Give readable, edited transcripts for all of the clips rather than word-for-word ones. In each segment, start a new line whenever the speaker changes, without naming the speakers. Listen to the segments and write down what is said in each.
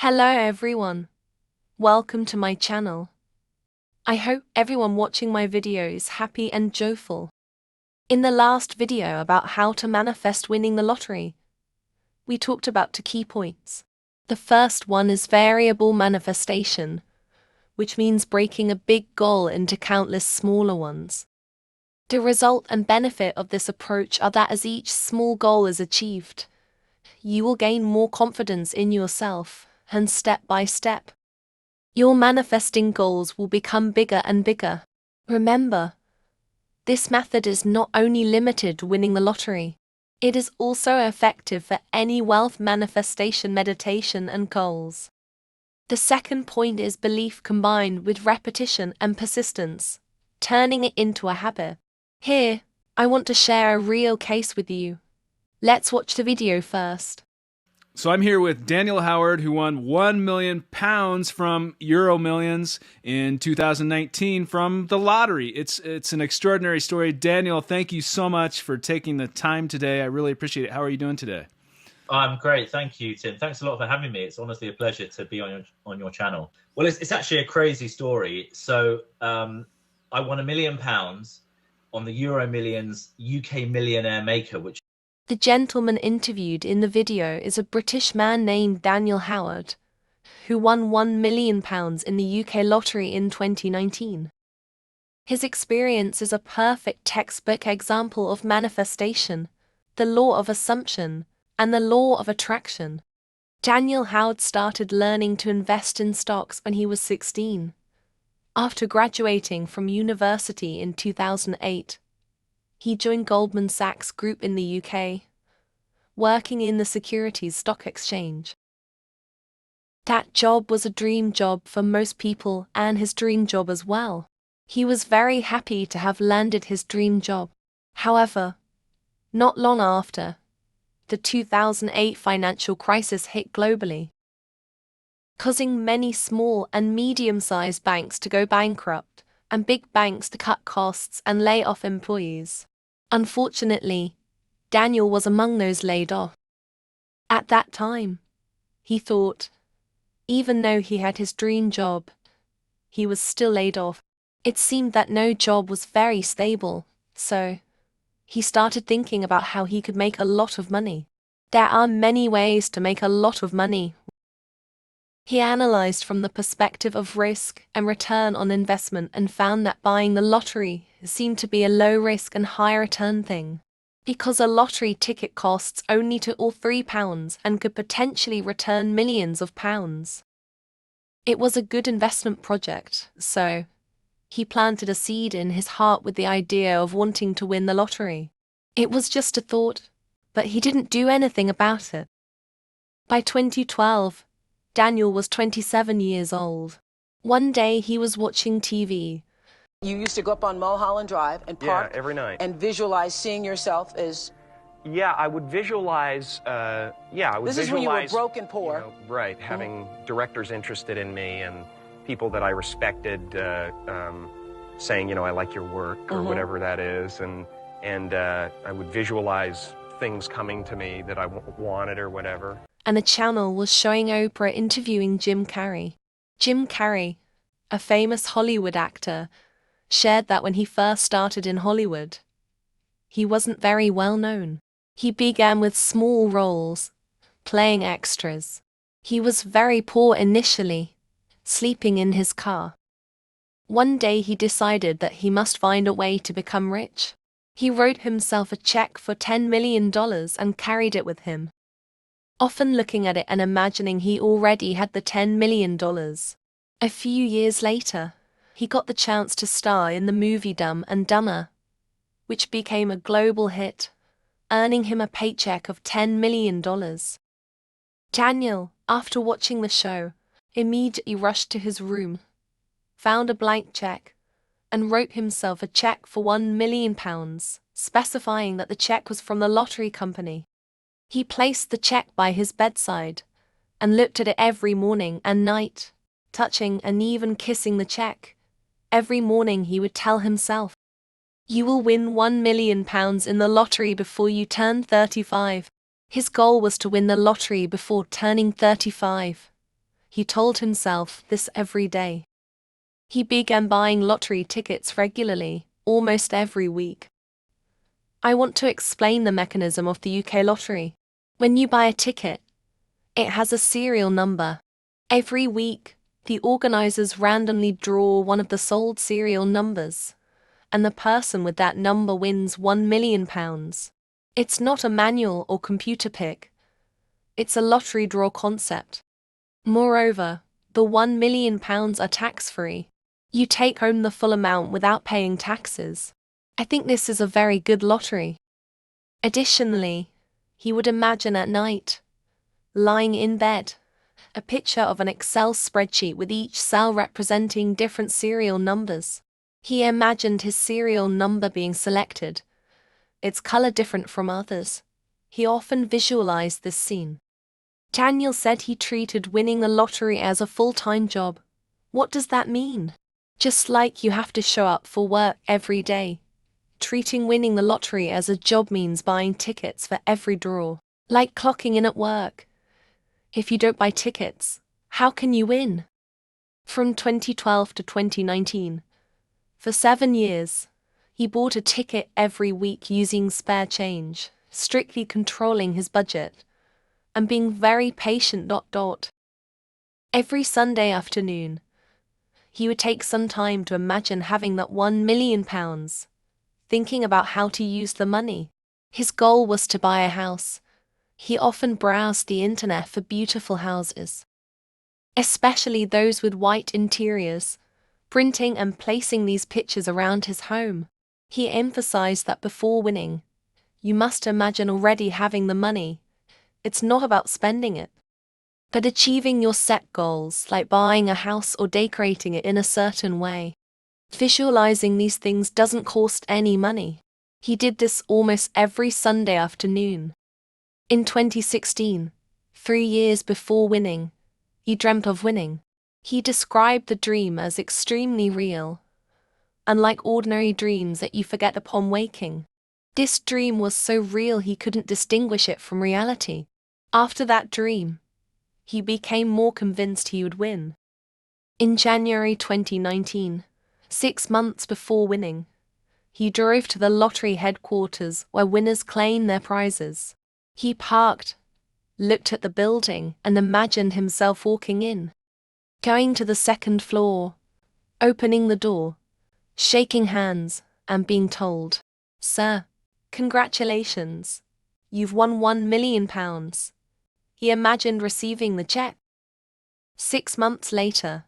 Hello everyone. Welcome to my channel. I hope everyone watching my video is happy and joyful. In the last video about how to manifest winning the lottery, we talked about two key points. The first one is variable manifestation, which means breaking a big goal into countless smaller ones. The result and benefit of this approach are that as each small goal is achieved, you will gain more confidence in yourself, and step by step, your manifesting goals will become bigger and bigger. Remember, this method is not only limited to winning the lottery, it is also effective for any wealth manifestation meditation and goals. The second point is belief combined with repetition and persistence, turning it into a habit. Here, I want to share a real case with you. Let's watch the video first.
So I'm here with Daniel Howard, who won £1 million from Euro Millions in 2019 from the lottery. It's an extraordinary story. Daniel, thank you so much for taking the time today. I really appreciate it. How are you doing today?
I'm great. Thank you, Tim. Thanks a lot for having me. It's honestly a pleasure to be on your channel. Well, it's actually a crazy story. So I won £1 million on the Euro Millions UK Millionaire Maker, which
The gentleman interviewed in the video is a British man named Daniel Howard, who won £1 million in the UK lottery in 2019. His experience is a perfect textbook example of manifestation, the law of assumption, and the law of attraction. Daniel Howard started learning to invest in stocks when he was 16. After graduating from university in 2008, he joined Goldman Sachs Group in the UK, working in the securities stock exchange. That job was a dream job for most people and his dream job as well. He was very happy to have landed his dream job. However, not long after, the 2008 financial crisis hit globally, causing many small and medium-sized banks to go bankrupt and big banks to cut costs and lay off employees. Unfortunately, Daniel was among those laid off. At that time, he thought, even though he had his dream job, he was still laid off. It seemed that no job was very stable, so he started thinking about how he could make a lot of money. There are many ways to make a lot of money. He analyzed from the perspective of risk and return on investment and found that buying the lottery seemed to be a low risk and high return thing. Because a lottery ticket costs only £2 or £3 and could potentially return millions of pounds. It was a good investment project, so he planted a seed in his heart with the idea of wanting to win the lottery. It was just a thought, but he didn't do anything about it. By 2012, Daniel was 27 years old. One day he was watching TV.
You used to go up on Mulholland Drive and park
every night
and visualize seeing yourself as...
Yeah, I would visualize,
This is when you were broke and poor.
Right, having directors interested in me and people that I respected saying, I like your work or whatever that is. And I would visualize things coming to me that I wanted or whatever.
And the channel was showing Oprah interviewing Jim Carrey. Jim Carrey, a famous Hollywood actor, shared that when he first started in Hollywood, he wasn't very well known. He began with small roles, playing extras. He was very poor initially, sleeping in his car. One day he decided that he must find a way to become rich. He wrote himself a check for $10 million and carried it with him, often looking at it and imagining he already had the $10 million. A few years later, he got the chance to star in the movie Dumb and Dumber, which became a global hit, earning him a paycheck of $10 million. Daniel, after watching the show, immediately rushed to his room, found a blank check, and wrote himself a check for £1 million, specifying that the check was from the lottery company. He placed the check by his bedside and looked at it every morning and night, touching and even kissing the check. Every morning he would tell himself, "You will win £1 million in the lottery before you turn 35. His goal was to win the lottery before turning 35. He told himself this every day. He began buying lottery tickets regularly, almost every week. I want to explain the mechanism of the UK lottery. When you buy a ticket, it has a serial number. Every week, the organizers randomly draw one of the sold serial numbers, and the person with that number wins £1 million. It's not a manual or computer pick. It's a lottery draw concept. Moreover, the £1 million are tax-free. You take home the full amount without paying taxes. I think this is a very good lottery. Additionally, he would imagine at night, lying in bed, a picture of an Excel spreadsheet with each cell representing different serial numbers. He imagined his serial number being selected, its color different from others. He often visualized this scene. Daniel said he treated winning the lottery as a full-time job. What does that mean? Just like you have to show up for work every day. Treating winning the lottery as a job means buying tickets for every draw, like clocking in at work. If you don't buy tickets, how can you win? From 2012 to 2019, for 7 years, he bought a ticket every week using spare change, strictly controlling his budget, and being very patient. Every Sunday afternoon, he would take some time to imagine having that £1 million, thinking about how to use the money. His goal was to buy a house. He often browsed the internet for beautiful houses, especially those with white interiors, printing and placing these pictures around his home. He emphasized that before winning, you must imagine already having the money. It's not about spending it, but achieving your set goals, like buying a house or decorating it in a certain way. Visualizing these things doesn't cost any money. He did this almost every Sunday afternoon. In 2016, 3 years before winning, he dreamt of winning. He described the dream as extremely real, unlike ordinary dreams that you forget upon waking. This dream was so real he couldn't distinguish it from reality. After that dream, he became more convinced he would win. In January 2019, 6 months before winning, he drove to the lottery headquarters where winners claim their prizes. He parked, looked at the building, and imagined himself walking in, going to the second floor, opening the door, shaking hands, and being told, "Sir, congratulations, you've won £1 million." He imagined receiving the check. 6 months later,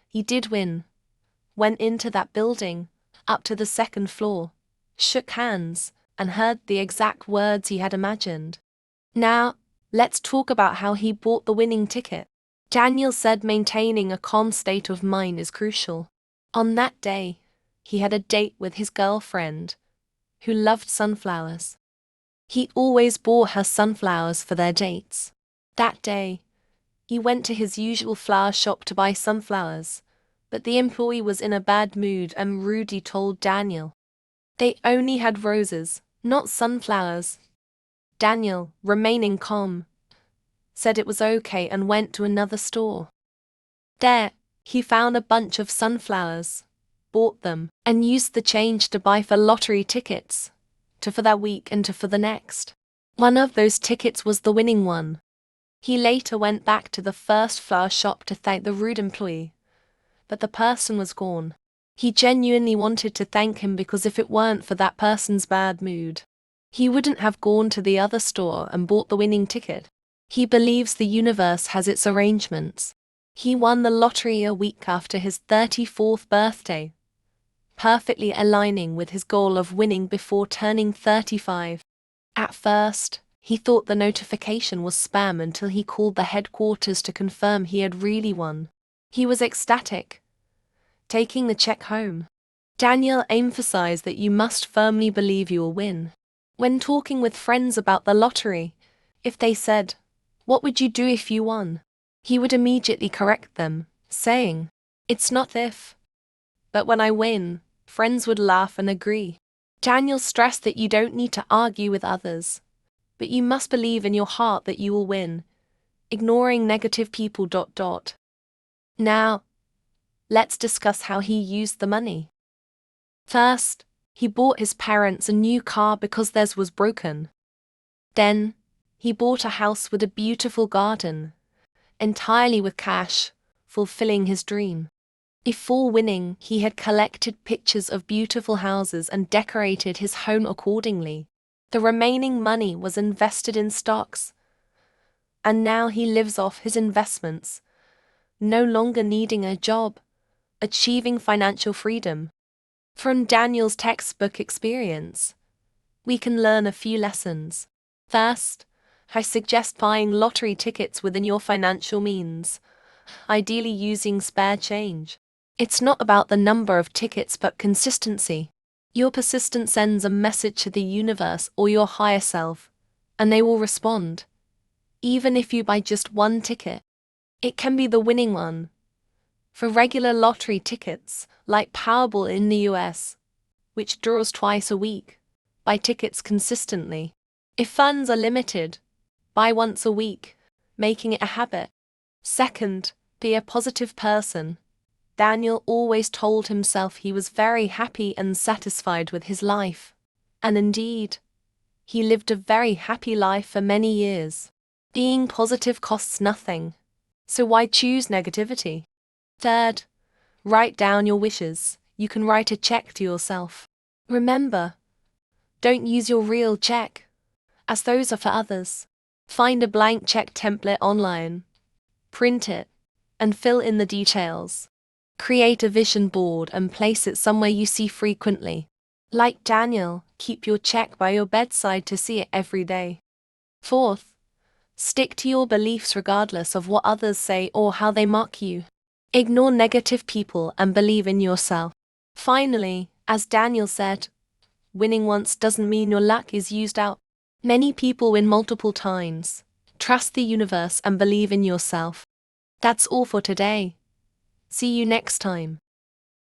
he did win, went into that building, up to the second floor, shook hands, and heard the exact words he had imagined. Now, let's talk about how he bought the winning ticket. Daniel said maintaining a calm state of mind is crucial. On that day, he had a date with his girlfriend, who loved sunflowers. He always bought her sunflowers for their dates. That day, he went to his usual flower shop to buy sunflowers, but the employee was in a bad mood and rudely told Daniel they only had roses, not sunflowers. Daniel, remaining calm, said it was okay and went to another store. There, he found a bunch of sunflowers, bought them, and used the change to buy for lottery tickets, for that week and for the next. One of those tickets was the winning one. He later went back to the first flower shop to thank the rude employee, but the person was gone. He genuinely wanted to thank him because if it weren't for that person's bad mood, he wouldn't have gone to the other store and bought the winning ticket. He believes the universe has its arrangements. He won the lottery a week after his 34th birthday, perfectly aligning with his goal of winning before turning 35. At first, he thought the notification was spam until he called the headquarters to confirm he had really won. He was ecstatic, taking the check home. Daniel emphasized that you must firmly believe you will win. When talking with friends about the lottery, if they said, "What would you do if you won?" he would immediately correct them, saying, "It's not if, but when I win." Friends would laugh and agree. Daniel stressed that you don't need to argue with others, but you must believe in your heart that you will win. ignoring negative people. Now, let's discuss how he used the money. First, he bought his parents a new car because theirs was broken. Then, he bought a house with a beautiful garden, entirely with cash, fulfilling his dream. Before winning, he had collected pictures of beautiful houses and decorated his home accordingly. The remaining money was invested in stocks, and now he lives off his investments, no longer needing a job, achieving financial freedom. From Daniel's textbook experience, we can learn a few lessons. First, I suggest buying lottery tickets within your financial means, ideally using spare change. It's not about the number of tickets but consistency. Your persistence sends a message to the universe or your higher self, and they will respond. Even if you buy just one ticket, it can be the winning one. For regular lottery tickets, like Powerball in the US, which draws twice a week, buy tickets consistently. If funds are limited, buy once a week, making it a habit. Second, be a positive person. Daniel always told himself he was very happy and satisfied with his life. And indeed, he lived a very happy life for many years. Being positive costs nothing, so why choose negativity? Third, write down your wishes. You can write a check to yourself. Remember, don't use your real check, as those are for others. Find a blank check template online, print it, and fill in the details. Create a vision board and place it somewhere you see frequently. Like Daniel, keep your check by your bedside to see it every day. Fourth, stick to your beliefs regardless of what others say or how they mock you. Ignore negative people and believe in yourself. Finally, as Daniel said, winning once doesn't mean your luck is used out. Many people win multiple times. Trust the universe and believe in yourself. That's all for today. See you next time.